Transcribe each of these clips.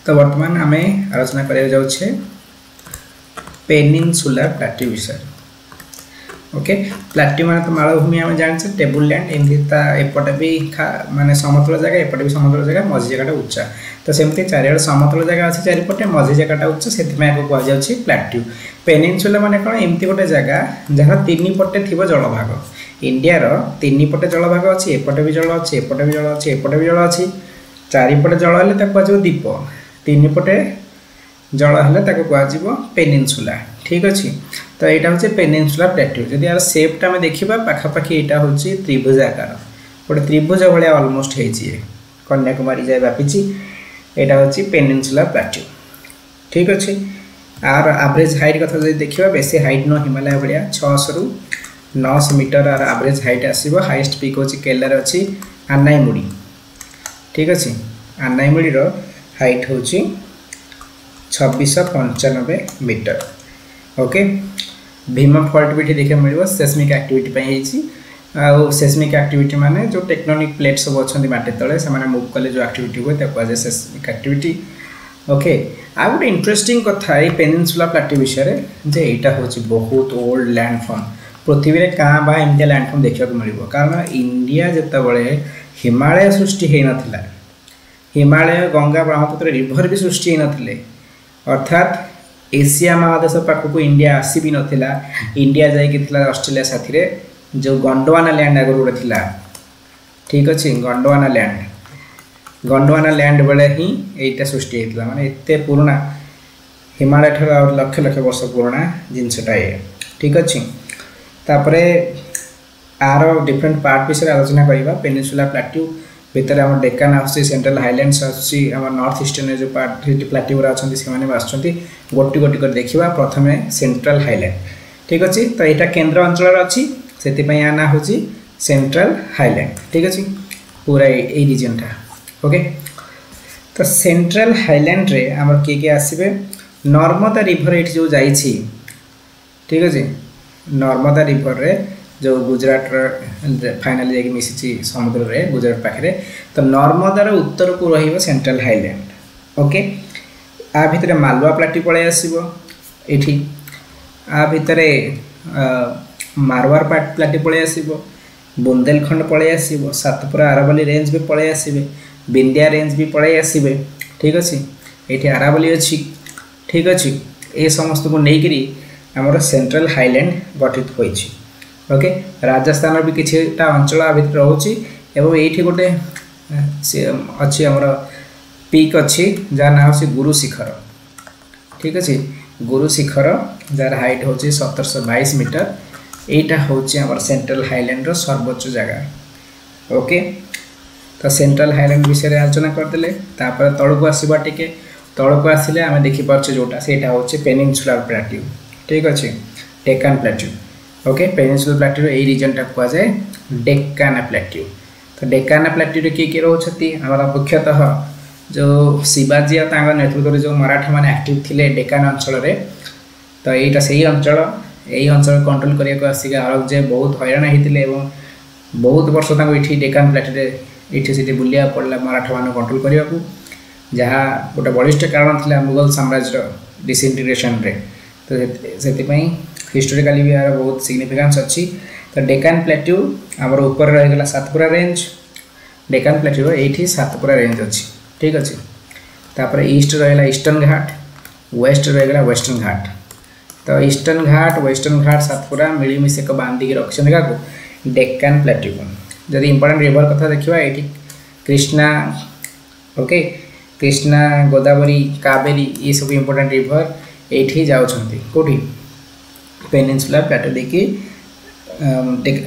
तो वर्तमान आम आलोचना करा जाऊे पेनिनसुला प्लाट्यू विषय। ओके, प्लाट्यू माने तो मालभूमि आम जाने टेबुल लैंड एमती एपटे भी माने समतल जगह एपटे भी समतल जगह मझी जगह उच्चा। तो सेमती चारिआडे समतल जगह अच्छी चारिपटे मझी जगह उच्च से कहुच्छे प्लाट्यू। पेनिनसुला माने कौन एमती गोटे जगह जहाँ तीन पटे थी जलभाग। इंडियार तीन पटे जलभाग अच्छी एपटे भी जल अच्छी एपटे भी जल अच्छी एपटे भी जल अच्छी चारिपटे जल हेल्ले द्वीप तीन पटे जल हेल्ले कह पेनिनसुला। ठीक अच्छे, तो यहाँ हूँ पेनिनसुला प्लाट्यू। जदि यार सेप्टा आम देखा पाखापाखि यहाँ हूँ त्रिभुज आकार गोटे त्रिभुज भाया अलमोस्ट हो कन्याकुमारी जाए व्यापी। यहाँ हूँ पेनिनसुला प्लाट्यू। ठीक अच्छे, आर एवरेज हाइट कथा जो देखा बेसी हाइट न हिमालय भाया 600 ରୁ 900 मीटर आर एवरेज हाइट आसो। हाइएस्ट पिक हूँ केलार अच्छी आनाईमुड़ी। ठीक अच्छे, आनाईमुड़ी हाइट हूँ 2695 मीटर। ओके, भीमा फॉल्ट भी देखा मिले सेस्मिक एक्टिविटी सेस्मिक एक्टिविटी माने जो टेक्टोनिक प्लेट सब अच्छा माटी तले से मूव कले जो एक्टिविटी हुए कहुए सेस्मिक एक्टिविटी। ओके, आ गोटे इंटरेस्टिंग कथा ये पेनिनसुला प्लाट्यू विषय जे यहाँ हूँ बहुत ओल्ड लैंडफॉर्म। पृथ्वी में क्या बा एमती लैंडफॉर्म देखा मिले कारण इंडिया जितेबाला हिमालय सृष्टि हो नाला, हिमालय गंगा ब्रह्मपुत्र रिभर भी सृष्टि हो नथिले, अर्थात एशिया महादेश पाखक इंडिया आसी भी नथिला। इंडिया जाइए ऑस्ट्रेलिया साथी रे जो गंडवाना लैंड आगर गोटे थिला। ठीक अच्छे, गंडवाना लैंड बेले ही यहीटा सृष्टि होता माने एते पुराना हिमालय ठार लक्ष लक्ष वर्ष पुराना जिनसटा ये। ठीक अच्छे, तापरे आर डिफरेंट पार्ट विषय आलोचना करवा। पेनिनसुला प्लाट्यू भितर आम डेक्कन आसूँ, सेंट्रल हाइलैंड्स आसूँ, नॉर्थ ईस्टर्न जो पार्ट प्लाट्यू गुरा अच्छा से आसुँच गोटी गोटी कर देखा। प्रथम सेंट्रल हाइलैंड। ठीक अच्छे, तो यहाँ केन्द्र अंचल अच्छी से या ना हूँ सेंट्रल हाइलैंड। ठीक अच्छे, पूरा यही रिजनटा। ओके, तो सेंट्रल हाइलैंड रे आमर किए आसबे नर्मदा रिभर ये जो जाइए। ठीक अच्छे, नर्मदा रिभर रे जो गुजरात फाइनाली जाकि मिसी समुद्र रे गुजरात पाखे। तो नर्मदार उत्तर को रही सेंट्रल हाइलैंड। ओके, आ भितर मालवा प्लाट्यू पलि आसो। ये आ भितर मारवार प्लाट्यू पलि आसो, बुंदेलखंड पलि आसो, सातपुरा आरावली रेंज भी पलि आसबे, विंध्या रेंज भी पलि आसबे। ठीक अच्छे, ये आरावली अच्छी। ठीक अच्छे, ये समस्त को लेकिन आमर सेंट्रल हाइलैंड गठित होइछि। ओके, राजस्थान भी किछटा अंचल आ भितर रोचे एवं ये गोटे अच्छी आमर पीक अच्छी जार ना हूँ गुरु शिखर। ठीक अच्छे, गुरु शिखर जार हाइट हूँ 1722 मीटर। यहाँ हूँ आम सेंट्रल हाइलैंड सर्वोच्च जगह। ओके, तो सेंट्रल हाइलैंड विषय आलोचना करदे। तौक आसवा टे तौक आसिले आम देखिपारे जोटा से हूँ पेनिनसुला प्लाट्यू। ठीक अच्छे, Deccan plateau. Okay, peninsula plateau यही रिजनटा कहुए डेक्कन प्लाट्यू। तो डेक्कन प्लाट्यू किए किए रोचती आम मुख्यतः जो शिवाजी और नेतृत्व में जो मराठा मैंने एक्टिव थे डेक्कन अंचल। तो यहाँ से अंचल यही अंचल कंट्रोल करने को आसिक औरंगजेब बहुत हैरान होते बहुत वर्ष ये डेक्कन प्लाट्यू ये बुलिया पड़ा मराठा मान कंट्रोल करने को, जहाँ गोटे बलिष्ठ कारण था मुगल साम्राज्य डिसइंटीग्रेशन रे। तो से हिस्टोरिकली भी यार बहुत सिग्निफिकेंस अच्छी। तो डेक्कन प्लाट्यू आमर ऊपर रहीगला सातपुरा रेंज, डेक्कन प्लाट्यू ये सातपुरा रेंज अच्छी। ठीक अच्छे, तापर ईस्ट रहा ईस्टर्न घाट, वेस्ट रहीगला वेस्टर्न घाट। तो ईस्टर्न घाट वेस्टर्न घाट सातपुरा मिलमिशे एक बांधिकी रखिछन क्या डेक्कन प्लाट्यू को। जदि इंपोर्टेंट रिवर कथा देखा ये कृष्णा। ओके, कृष्णा गोदावरी कावेरी ये सब इंपोर्टेंट रिवर ये जाऊँगी कौटी पेनिनसुला प्लाट्यू देखी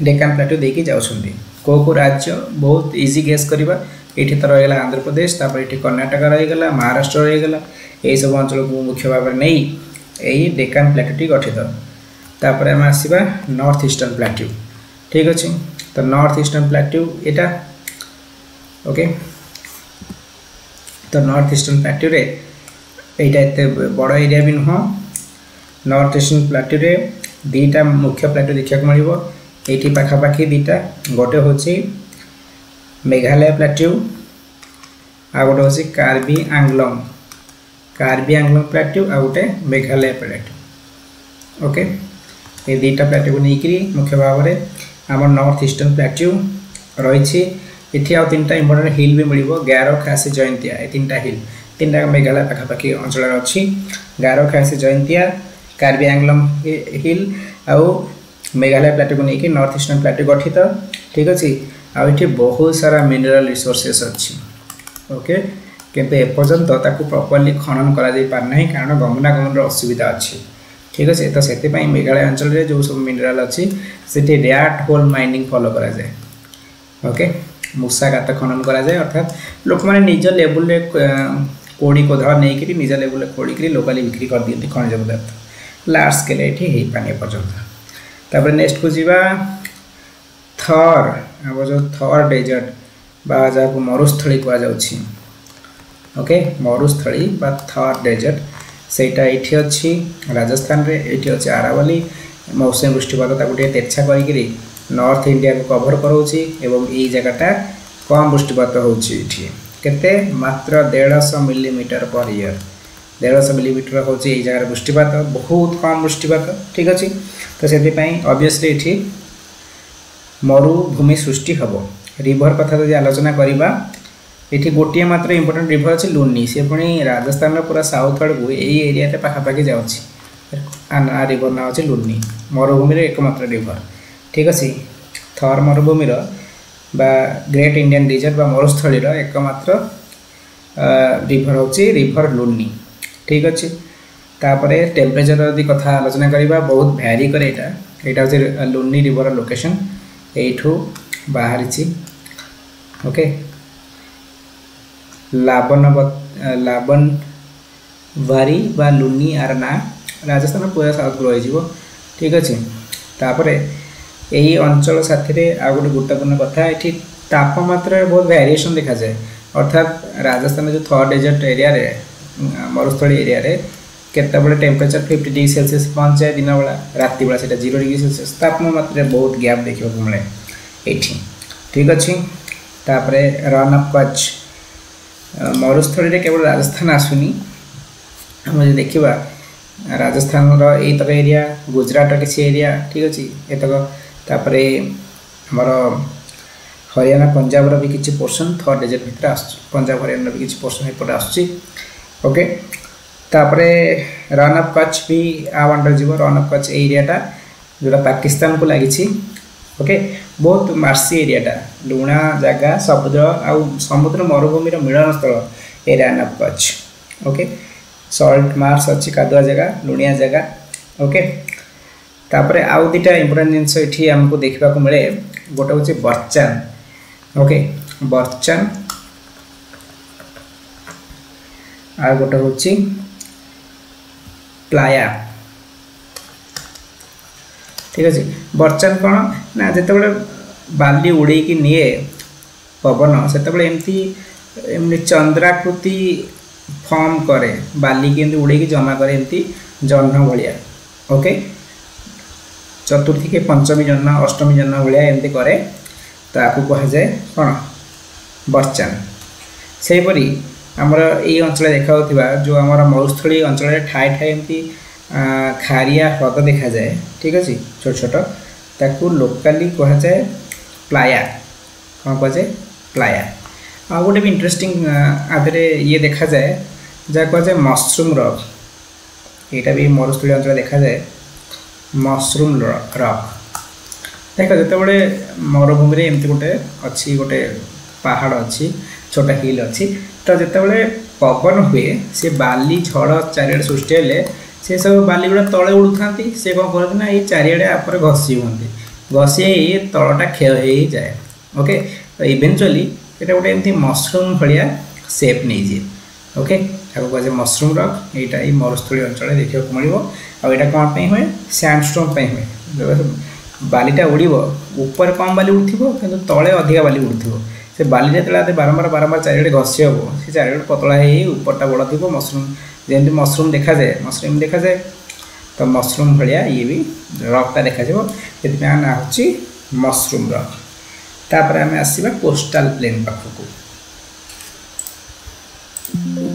डेक्कन प्लाट्यू देखी जाऊँगी। को राज्य बहुत इजी गेस करवा। ये तो रहीगला आंध्र प्रदेश, तापर ये कर्णाटक रहीगला, महाराष्ट्र रहीगला। यही सब अंचल को मुख्य भाव में नहीं यही डेक्कन प्लाट्यूटी गठित। तापर आम आसवा नॉर्थ ईस्टर्न प्लाट्यू। ठीक अच्छे, तो नॉर्थ ईस्टर्न प्लाट्यू यहाँ। ओके, तो नॉर्थ ईस्टर्न प्लाट्यू रे यहाँ एत बड़ एरिया भी नुह। नॉर्थ ईस्टर्न प्लाट्यू रे दीटा मुख्य प्लाट्यू देखा मिले। ये पाखापाखि दीटा गोटे हूँ मेघालय प्लाट्यू आ गोटे हूँ कार्बी आंगलंग कार्बी आंग्लम प्लाट्यू आ गोटे मेघालय प्लाट्यू। ओके ये दुईटा प्लाट्यू को लेकिन मुख्य भाव में आम नॉर्थ ईस्टर्न प्लाट्यू रही। इथे आउ तीन इंपोर्टेंट हिल भी मिल गारो खासी जयंतिया ये तीन हिल तीन मेघालय पाखापाखि अंचल अच्छी गारो खासी जयंतिया कार्बी आंग्लम हिल आउ मेघालय प्लाट्यू को लेकिन नॉर्थ ईस्टर्न प्लाट्यू गठित। ठीक अच्छे आठी बहुत सारा मिनरल रिसोर्सेस अच्छी। ओके किंतु एपर्यंत ताकू प्रॉपर्ली खनन करा जाई पार नहीं कारण गमनागमन असुविधा अच्छी। ठीक अच्छे तो से मेघालय अंचल में जो सब मिनराल अच्छी से रैट होल माइनिंग फॉलो करा जाए। ओके मूषा गात खनन करा जाए अर्थात लोक मैंने निज लेवल कोड़ी कोधा नहीं निज लेवल कोड़ी लोकाली बिक्री कर दिखती खनिज पदार्थ लार्ज स्केल ये पानी पर्यंत। तापर नेक्स्ट को जीवा थर अब जो थर डेजर्ट बा जहाँ मरुस्थली कहुच्छी। ओके मरुस्थली बा थर डेजर्ट सेटा ये अच्छी राजस्थान रे ये अच्छे आरावली मौसमी वृष्टिपात गोटे तेरछा करी नॉर्थ इंडिया को कवर कराऊँच एवं यही जगटा कम वृष्टिपात होते मात्र 150 मिलीमीटर पर ईयर 150 मिलीमीटर हूँ ये जगह वृष्टिपात बहुत कम वृष्टिपात। ठीक अच्छे तो से ऑब्वियसली ये मरुभूमि सृष्टि हम। रिभर कथा जो आलोचना करवा ये गोटे मात्र इंपोर्टेंट रिभर अच्छे लुनी सी पुणी राजस्थान पूरा साउथ आड़ को यही एरिया पाखापाखि जाऊँगी रिभर ना अच्छे लुनी मरुभूमि एकमात्र रिभर। ठीक अच्छे थर मरुभूमि बा ग्रेट इंडियन डिजर्ट बा मरुस्थलीर एकमात्र रिभर हूँ रिभर लुनी। ठीक अच्छे तापर टेम्परेचर यदि कथा आलोचना करवा बहुत भैरी करे यहाँ हूँ लुनी रिभर लोकेशन यू बाहरी। ओके लाबन वारी बा लुनी आर ना राजस्थान पूरा साउथ को रही। ठीक अच्छे तापर यही अंचल साथी आ गए गुरुत्वपूर्ण कथा ये तापमात्रा बहुत वेरिएशन देखा जाए अर्थात राजस्थान जो थर डेजर्ट एरिया मरुस्थली एरिया केतबले टेम्परेचर 50 डिग्री सेल्सियस पहुँच जाए दिन बेला राति बेला से 0 डिग्री सेल्सियस तापमात्रा बहुत गैप देखा मिले ये। ठीक अच्छे तापर रन ऑफ कच्छ मरुस्थली केवल राजस्थान आसुनी आम देखा राजस्थान यतक एरिया गुजरात किसी एरिया। ठीक अच्छे एतक तापर आमर हरियाणा पंजाब भी किसी पोर्सन थर डेजर्ट भितर आस पंजाब हरियाणा भी किसी पोर्सन एपटे आसुची। ओके तापर रन ऑफ कच्छ भी आ अंडर जीव रन ऑफ कच्छ एरियाटा जोटा पाकिस्तान को लगी। ओके बहुत मार्सी एरियाटा लुणा जगह समुद्र मरुभूमि मिलन स्थल ए Rann of Kutch. Okay salt marsh अच्छी कादुआ जगह लुणिया जगह। ओके तापर आउ दुटा इंपोर्टेंट जिनस ये आमको देखा मिले गोटे हूँ बर्चान। ओके बर्चान आ गोटे हूँ प्लाया। ठीक अच्छे बर्चान कौन ना जिते बाली उड़े निए पवन से एमती चंद्राकृति फॉर्म करे बाली की उड़े जमा करे एमती जह्न भाया। ओके चतुर्थी के पंचमी जह्न अष्टमी जह्न भाया एमती करे ताकू कह जाए कौन बर्चान। सेपरी आमर ये अंचल देखा जो आम मरुस्थली अंचल ठाए ठाए एमती खारिया ह्रद देखा जाए। ठीक अच्छे छोट छोट ताकू लोकाली कह जाए प्लाया कौन कह जाए प्लाया। आ गोटे भी इंटरेस्टिंग आधे ये देखा जाए जहाँ कह जाए मशरूम रक यहाँ भी मरुस्थली अंचल देखा जाए मशरूम रक। देख जिते मरुभूमि एमती गोटे अच्छी गोटे पहाड़ अच्छी छोटा हिल अच्छी तो जिते पवन हुए से बाली झड़ चारिड़े सृष्टि हेले से सब बाली गुड़ा तले उड़ू था से कौन करते ना ये चारिड़े आपर घसी हुए घसी तलटा क्षय हो जाए। ओके तो इवेंचुअली ये गोटे एमती मशरूम भाया सेप नहीं जाए। ओके आपको कह मशरूम रक यहाँ मरुस्थली अंचल देखा मिले आईटा कौन हुए सैंडस्टोन हुए बालीटा उड़ब ऊपर कम बाली उड़ू कि तले अधिका बाली उड़ू से बाली जो बारंबार बारंबार चारिड़े घसी हम से चारिड़े पतला ऊपरटा बड़ थी मशरूम जमी मशरूम देखा जाए तो मशरूम भाया ये भी रकटा देखा से ना हूँ मशरूम रक। तापर आम आसवा कोस्टाल प्लेन पाखक।